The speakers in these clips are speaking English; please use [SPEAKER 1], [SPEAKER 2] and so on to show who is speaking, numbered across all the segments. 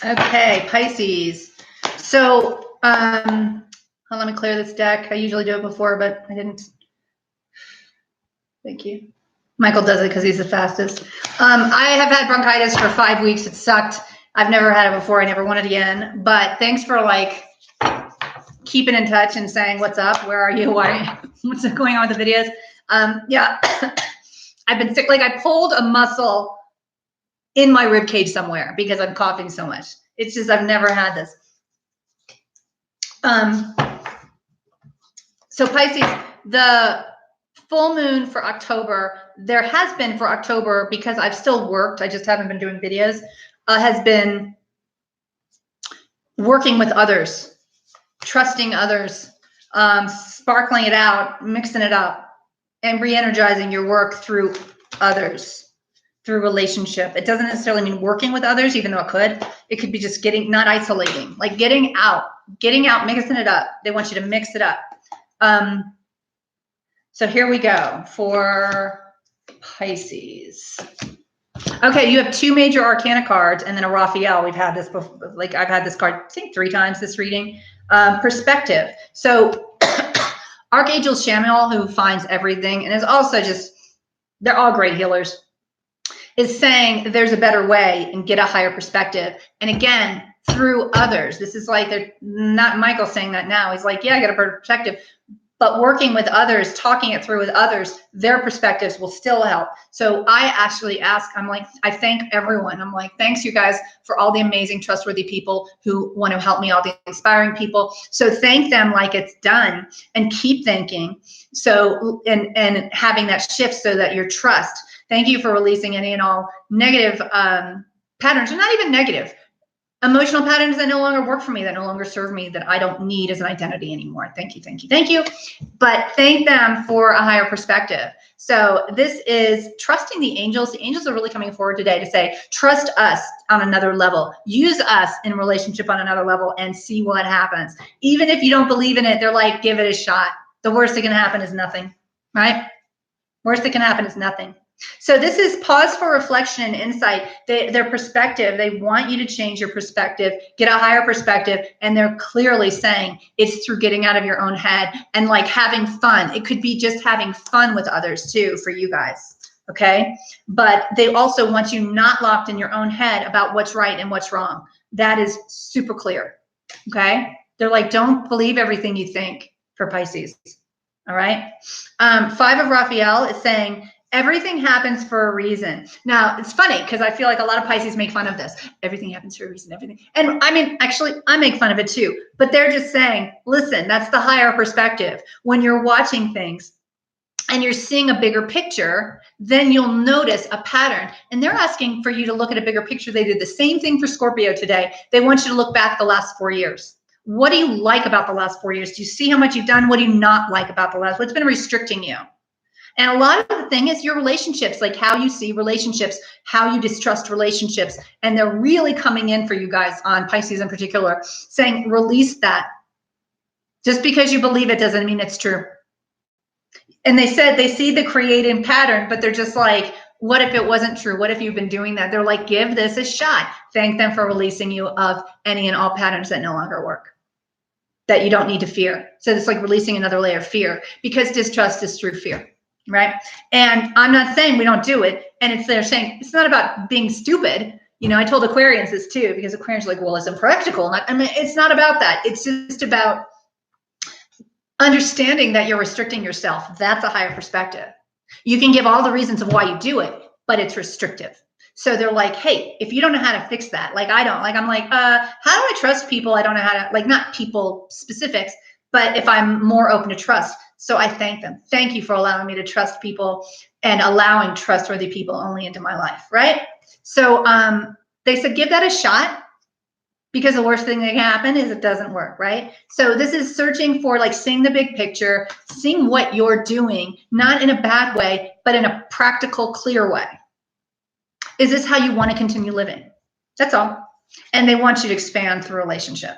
[SPEAKER 1] Okay, Pisces. So, let me clear this deck. I usually do it before, but I didn't. Thank you. Michael does it because he's the fastest. I have had bronchitis for 5 weeks. It sucked. I've never had it before. I never want it again. But thanks for like keeping in touch and saying what's up. Where are you? Why? What's going on with the videos? Yeah, I've been sick. Like I pulled a muscle in my rib cage somewhere because I'm coughing so much. It's just I've never had this. So Pisces, the full moon for October, there has been for October, because I've still worked, I just haven't been doing videos, has been working with others, trusting others, sparkling it out, mixing it up, and re-energizing your work through others, through relationship. It doesn't necessarily mean working with others, even though it could. It could be just getting, not isolating, like getting out, mixing it up. They want you to mix it up. So here we go for Pisces. Okay, you have 2 major arcana cards and then a Raphael. We've had this before, like I've had this card, I think 3 times this reading. Perspective. So Archangel Chamuel, who finds everything and is also just, they're all great healers, is saying there's a better way and get a higher perspective. And again, through others. This is like, they're not Michael saying that now. He's like, yeah, I got a better perspective. But working with others, talking it through with others, their perspectives will still help. So I actually ask, I'm like, I thank everyone. I'm like, thanks you guys for all the amazing, trustworthy people who want to help me, all the inspiring people. So thank them like it's done and keep thinking. So, and having that shift so that your trust, thank you for releasing any and all negative patterns, or not even negative, emotional patterns that no longer work for me, that no longer serve me, that I don't need as an identity anymore. Thank you, thank you, thank you. But thank them for a higher perspective. So this is trusting the angels. The angels are really coming forward today to say, trust us on another level. Use us in relationship on another level and see what happens. Even if you don't believe in it, they're like, give it a shot. The worst that can happen is nothing, right? Worst that can happen is nothing. So this is pause for reflection and insight. Their perspective, they want you to change your perspective, get a higher perspective, and they're clearly saying it's through getting out of your own head and like having fun. It could be just having fun with others too for you guys, okay? But they also want you not locked in your own head about what's right and what's wrong. That is super clear, okay? They're like, don't believe everything you think for Pisces, all right? 5 of Raphael is saying, everything happens for a reason. Now, it's funny because I feel like a lot of Pisces make fun of this. Everything happens for a reason, everything. And I mean, actually, I make fun of it too. But they're just saying, listen, that's the higher perspective. When you're watching things and you're seeing a bigger picture, then you'll notice a pattern. And they're asking for you to look at a bigger picture. They did the same thing for Scorpio today. They want you to look back the last 4 years. What do you like about the last 4 years? Do you see how much you've done? What do you not like about the last? What's been restricting you? And a lot of the thing is your relationships, like how you see relationships, how you distrust relationships. And they're really coming in for you guys on Pisces in particular, saying, release that. Just because you believe it doesn't mean it's true. And they said they see the creating pattern, but they're just like, what if it wasn't true? What if you've been doing that? They're like, give this a shot. Thank them for releasing you of any and all patterns that no longer work, that you don't need to fear. So it's like releasing another layer of fear, because distrust is through fear. Right. And I'm not saying we don't do it. And they're saying it's not about being stupid. You know, I told Aquarians this too, because Aquarians are like, well, it's impractical. I mean, it's not about that. It's just about understanding that you're restricting yourself. That's a higher perspective. You can give all the reasons of why you do it, but it's restrictive. So they're like, hey, if you don't know how to fix that, like I don't, like I'm like, how do I trust people? I don't know how to, like, not people specifics, but if I'm more open to trust. So I thank them. Thank you for allowing me to trust people and allowing trustworthy people only into my life, right? So they said, give that a shot, because the worst thing that can happen is it doesn't work, right? So this is searching for, like, seeing the big picture, seeing what you're doing, not in a bad way, but in a practical, clear way. Is this how you want to continue living? That's all. And they want you to expand through relationship.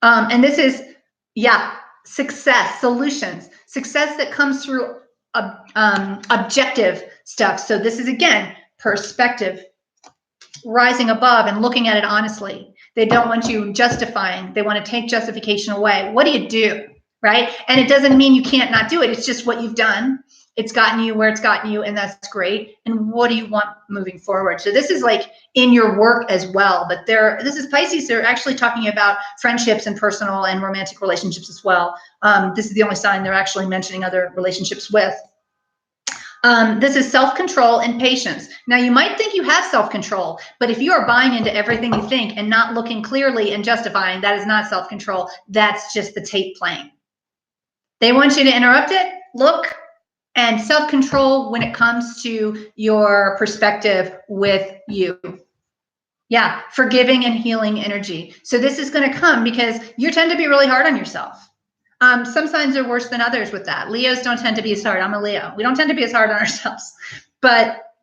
[SPEAKER 1] And this is, yeah, success, solutions, success that comes through objective stuff. So this is, again, perspective, rising above and looking at it honestly. They don't want you justifying. They want to take justification away. What do? Right? And it doesn't mean you can't not do it. It's just what you've done. It's gotten you where it's gotten you, and that's great. And what do you want moving forward? So this is like in your work as well. But this is Pisces. They're actually talking about friendships and personal and romantic relationships as well. This is the only sign they're actually mentioning other relationships with. This is self-control and patience. Now, you might think you have self-control, but if you are buying into everything you think and not looking clearly and justifying, that is not self-control. That's just the tape playing. They want you to interrupt it, look, and self-control when it comes to your perspective with you. Yeah, forgiving and healing energy. So this is going to come because you tend to be really hard on yourself. Some signs are worse than others with that. Leos don't tend to be as hard. I'm a Leo. We don't tend to be as hard on ourselves. But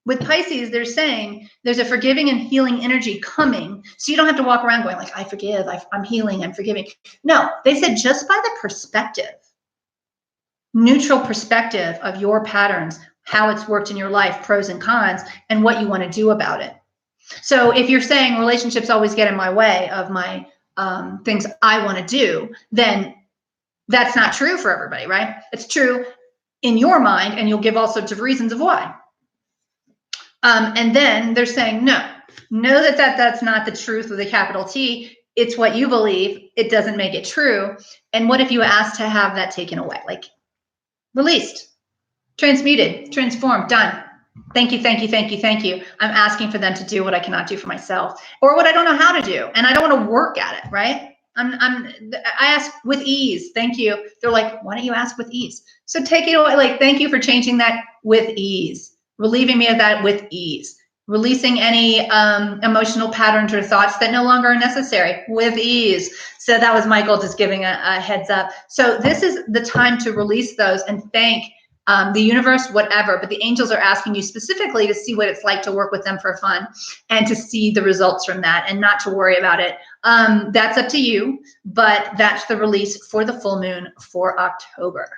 [SPEAKER 1] with Pisces, they're saying there's a forgiving and healing energy coming. So you don't have to walk around going like, I forgive, I'm healing, I'm forgiving. No, they said just by the perspective, neutral perspective of your patterns, how it's worked in your life, pros and cons, and what you want to do about it. So if you're saying relationships always get in my way of my things I want to do, then that's not true for everybody, right? It's true in your mind, and you'll give all sorts of reasons of why. And then they're saying, know that that's not the truth with a capital T. It's what you believe. It doesn't make it true. And what if you asked to have that taken away? Like released, transmuted, transformed, done. Thank you, thank you, thank you, thank you. I'm asking for them to do what I cannot do for myself, or what I don't know how to do, and I don't want to work at it, right? I ask with ease. Thank you. They're like, why don't you ask with ease? So take it away. Like, thank you for changing that with ease, relieving me of that with ease, releasing any emotional patterns or thoughts that no longer are necessary with ease. So that was Michael just giving a heads up. So this is the time to release those and thank the universe, whatever, but the angels are asking you specifically to see what it's like to work with them for fun and to see the results from that and not to worry about it. That's up to you, but that's the release for the full moon for October.